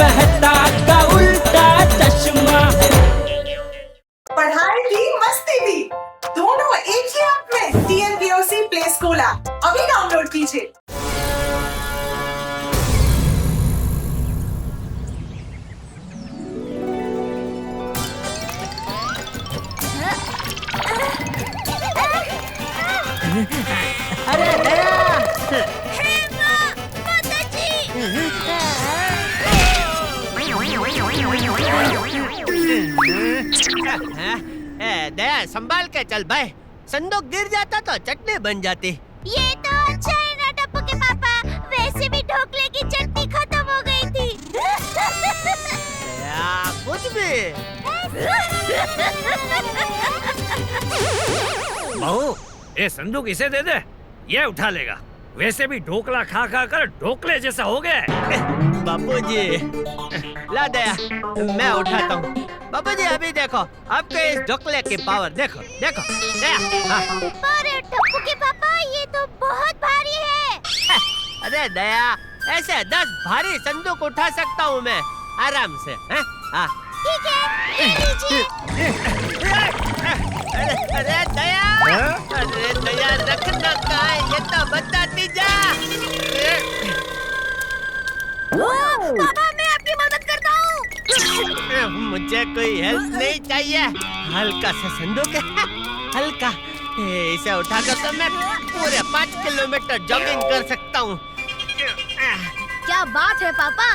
मेहता का उल्टा चश्मा। पढ़ाई भी मस्ती भी दोनों एक ही ऐप में। TNPOC प्ले स्कूल ऐप अभी डाउनलोड कीजिए। अरे दया! दया संभाल के चल भाई, संदूक गिर जाता तो चटनी बन जाती। ये तो अच्छा है ना टप्पू के पापा, वैसे भी ढोकले की चटनी खत्म हो गई थी। कुछ भी। बहू, ये संदूक इसे दे दे, ये उठा लेगा। वैसे भी ढोकला खा खा कर ढोकले जैसा हो गया है। बापूजी, ला दया, मैं उठाता हूँ। बापूजी अभी देखो, आपके इस ढोकले की पावर देखो, देखो। दया, हाँ। पर टप्पू के पापा ये तो बहुत भारी है। अरे दया, ऐसे 10 भारी संदूक उठा सकता हूँ मैं आराम से। हाँ। ठीक है, लीजिए। अरे दया, अरे दया रखना कहाँ है, ये तो बताती जा। पापा मैं आपकी मदद करता हूँ। मुझे कोई हेल्प नहीं चाहिए, हल्का सा संदूक है, हल्का। इसे उठाकर तो मैं पूरे 5 किलोमीटर जॉगिंग कर सकता हूँ। क्या बात है पापा?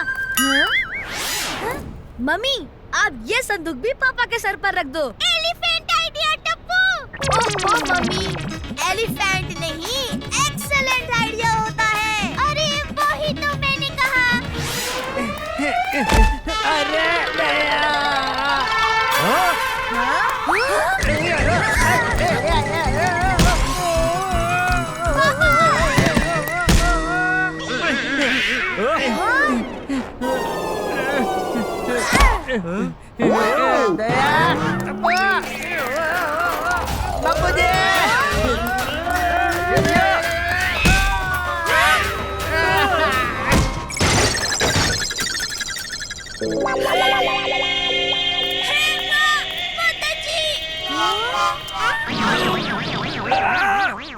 मम्मी, आप ये संदूक भी पापा के सर पर रख दो। Elephant idea Tappu. Oh mummy, elephant नहीं, एक्सेलेंट आइडिया होता है। अरे वही तो मैंने कहा। अरे दया! बापूजी!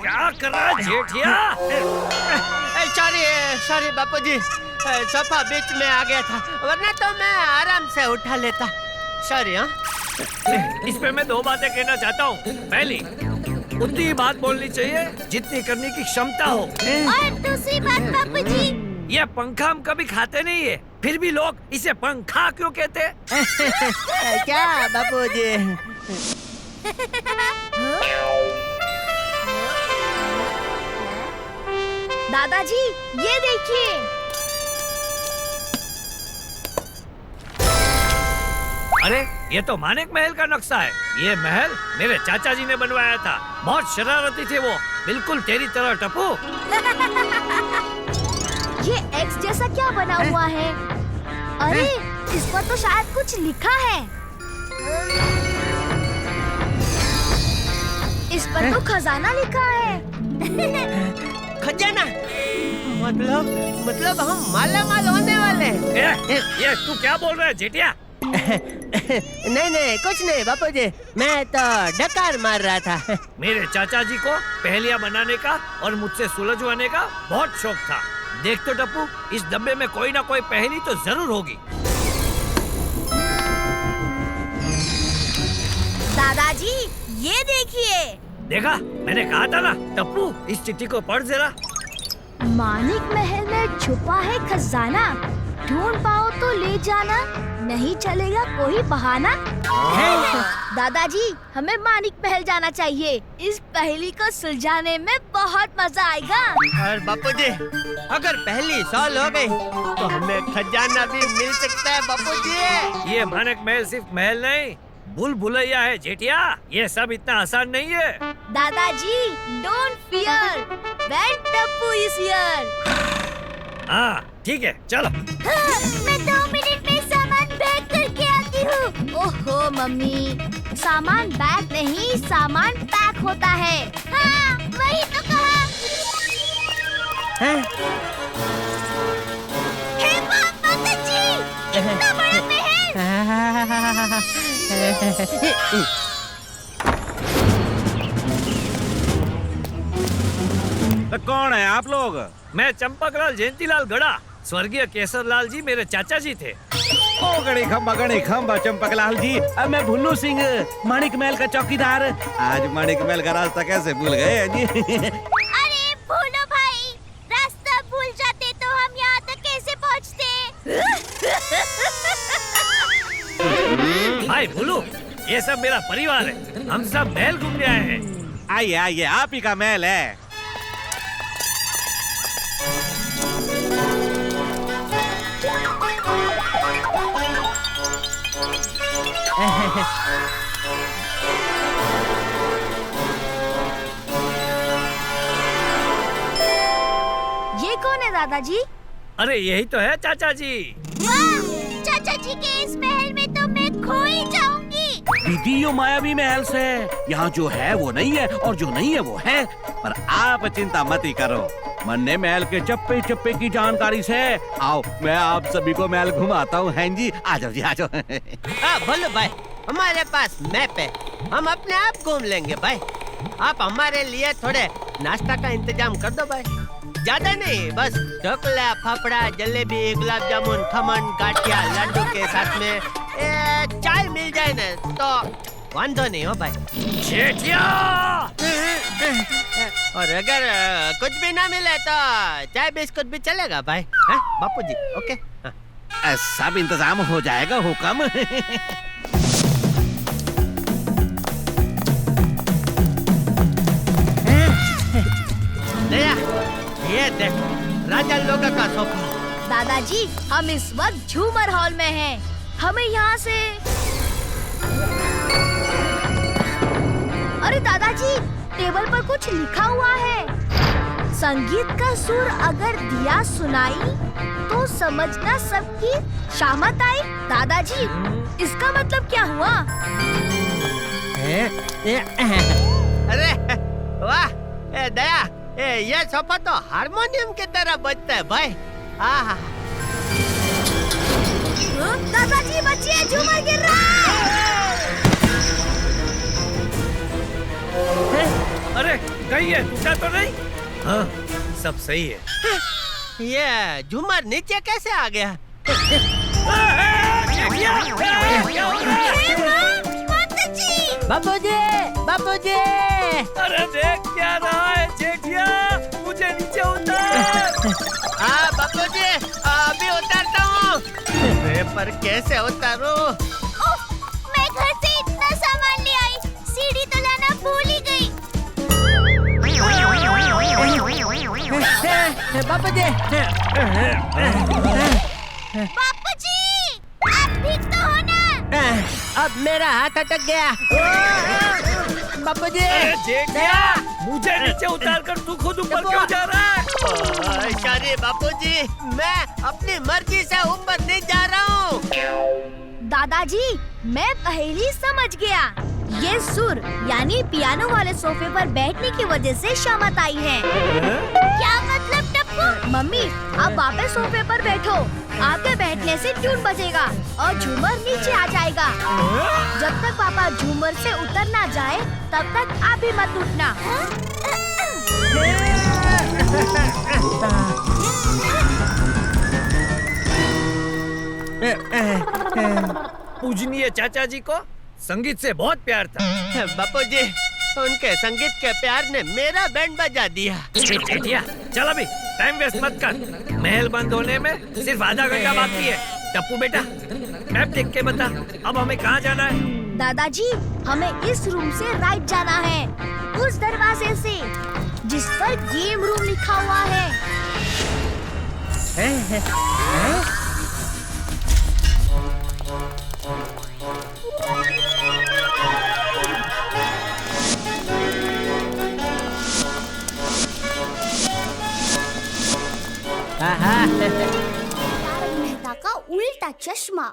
क्या कर रहा है जेठिया? सॉरी बापूजी, सोफा बीच में आ गया था, वरना तो मैं आराम से उठा लेता। सॉरी। हाँ, इस पे मैं 2 बातें कहना चाहता हूँ। पहली, उतनी ही बात बोलनी चाहिए जितनी करने की क्षमता हो। और दूसरी बात बापूजी, ये पंखा हम कभी खाते नहीं है, फिर भी लोग इसे पंखा क्यों कहते हैं? क्या बापूजी? दादाजी ये देखिए। अरे ये तो मानेक महल का नक्शा है। ये महल मेरे चाचा जी ने बनवाया था। बहुत शरारती थे वो, बिल्कुल तेरी तरह टप्पू। ये एक्स जैसा क्या बना हुआ है? अरे इस पर तो शायद कुछ लिखा है। इस पर तो खजाना लिखा है। खजाना? मतलब हम माला माल होने वाले। ये तू क्या बोल रहा है जेठिया? नहीं कुछ नहीं बापूजी, मैं तो डकार मार रहा था। मेरे चाचा जी को पहेलियां बनाने का और मुझसे सुलझवाने का बहुत शौक था। देख तो टप्पू, इस डब्बे में कोई ना कोई पहेली तो जरूर होगी। दादाजी ये देखिए। देखा, मैंने कहा था ना। टप्पू इस चिट्ठी को पढ़ जरा। मानिक महल में छुपा है खजाना, ढूंढ पाओ तो ले जाना, नहीं चलेगा कोई बहाना। दादाजी हमें मानिक महल जाना चाहिए, इस पहेली को सुलझाने में बहुत मजा आएगा। और बापूजी, अगर पहली सॉल्व हो गई तो हमें खजाना भी मिल सकता है बापूजी। ये मानिक महल सिर्फ महल नहीं, भूल भुलैया है जेठिया। ये सब इतना आसान नहीं है। दादाजी don't fear, when Tappu is here. हाँ ठीक है, चलो। मैं 2 मिनट में सामान पैक करके आती हूँ। ओहो मम्मी, सामान बैग नहीं, सामान पैक होता है। हाँ वही तो कहा। हे माता जी, इतना बड़ा महल। तो कौन है आप लोग? मैं चंपकलाल जयंतीलाल गड़ा, स्वर्गीय केसरलाल जी मेरे चाचा जी थे। ओ गणी खम्बा चंपकलाल जी। अब मैं भुल्लू सिंह, माणिक महल का चौकीदार। आज माणिक महल का रास्ता कैसे भूल गए जी? अरे भूलो भाई, रास्ता भूल जाते तो हम यहाँ तक कैसे पहुँचते? भाई भूलू, ये सब मेरा परिवार है। हम सब महल घूमने आए हैं। आइए आइए, आप ही का महल है। ये कौन है दादाजी? अरे यही तो है चाचा जी। वाह! चाचा जी के इस महल में तो मैं खो ही जाऊंगी। दीदी यो मायावी महल से, यहाँ जो है वो नहीं है और जो नहीं है वो है। पर आप चिंता मत ही करो, मन्ने महल के चप्पे चप्पे की जानकारी से आओ मैं आप सभी को महल घुमाता हूँ। हैं जी, आ जाओ जी आ जाओ। बोलो भाई, हमारे पास मैप है, हम अपने आप घूम लेंगे भाई। आप हमारे लिए थोड़े नाश्ता का इंतजाम कर दो भाई। ज्यादा नहीं, बस ढोकला, फाफड़ा, जलेबी, गुलाब जामुन, खमन, गाठिया, लड्डू के साथ में चाय मिल जाए ना तो वांधो नहीं हो भाई। जेठिया! और अगर कुछ भी ना मिले तो चाय बिस्कुट भी चलेगा भाई। हाँ बापू जी, ओके। हाँ। सब इंतजाम हो जाएगा, हुक्म। दया, ये देख, राजा लोगा का सोफा। दादाजी, हम इस वक्त झूमर हॉल में हैं। हमें यहाँ से... अरे दादाजी, टेबल पर कुछ लिखा हुआ है। संगीत का सुर अगर दिया सुनाई तो समझना सबकी शामत आई। दादाजी, इसका मतलब क्या हुआ? अरे वाह, दया, ये सोफा तो हारमोनियम की तरह बजता है भाई। आहा। दादाजी बचिए, झूमर गिर रहा है। अरे कहीं है, टूटा तो नहीं? हाँ, सब सही है। ये झूमर नीचे कैसे आ गया? बापूजी, बापूजी! अरे देख क्या रहा है जेठिया, मुझे नीचे उतार। हाँ बापूजी, अभी उतारता हूँ। पर कैसे उतारूं? मैं घर से इतना सामान ले आई, सीढ़ी तो लाना भूल ही गई। बापूजी! बापूजी, आप ठीक तो हो ना? अब मेरा हाथ अटक गया। बापूजी! अरे जेठिया, मुझे नीचे उतार कर तू खुद ऊपर क्यों जा रहा है? सॉरी बापूजी, मैं अपनी मर्जी से ऊपर नहीं जा रहा हूँ। दादाजी, मैं पहेली समझ गया। ये सुर यानी पियानो वाले सोफे पर बैठने की वजह से शामत आई है। क्या मतलब टप्पू? मम्मी, आप वापस सोफे पर बैठो। आपके बैठने से ट्यून बजेगा और झूमर नीचे आ जाएगा। जब तक पापा झूमर से उतर ना जाए, तब तक आप भी मत उठना। पूजनीय चाचा जी को संगीत से बहुत प्यार था। बापूजी, उनके संगीत के प्यार ने मेरा बैंड बजा दिया। जेठिया, चल अभी टाइम वेस्ट मत कर। महल बंद होने में सिर्फ आधा घंटा बाकी है। टप्पू बेटा, मैप देख के बता, अब हमें कहाँ जाना है? दादाजी, हमें इस रूम से राइट जाना है, उस दरवाजे से जिस पर गेम रूम लिखा हुआ है। हाँ। तारक मेहता का उल्टा चश्मा।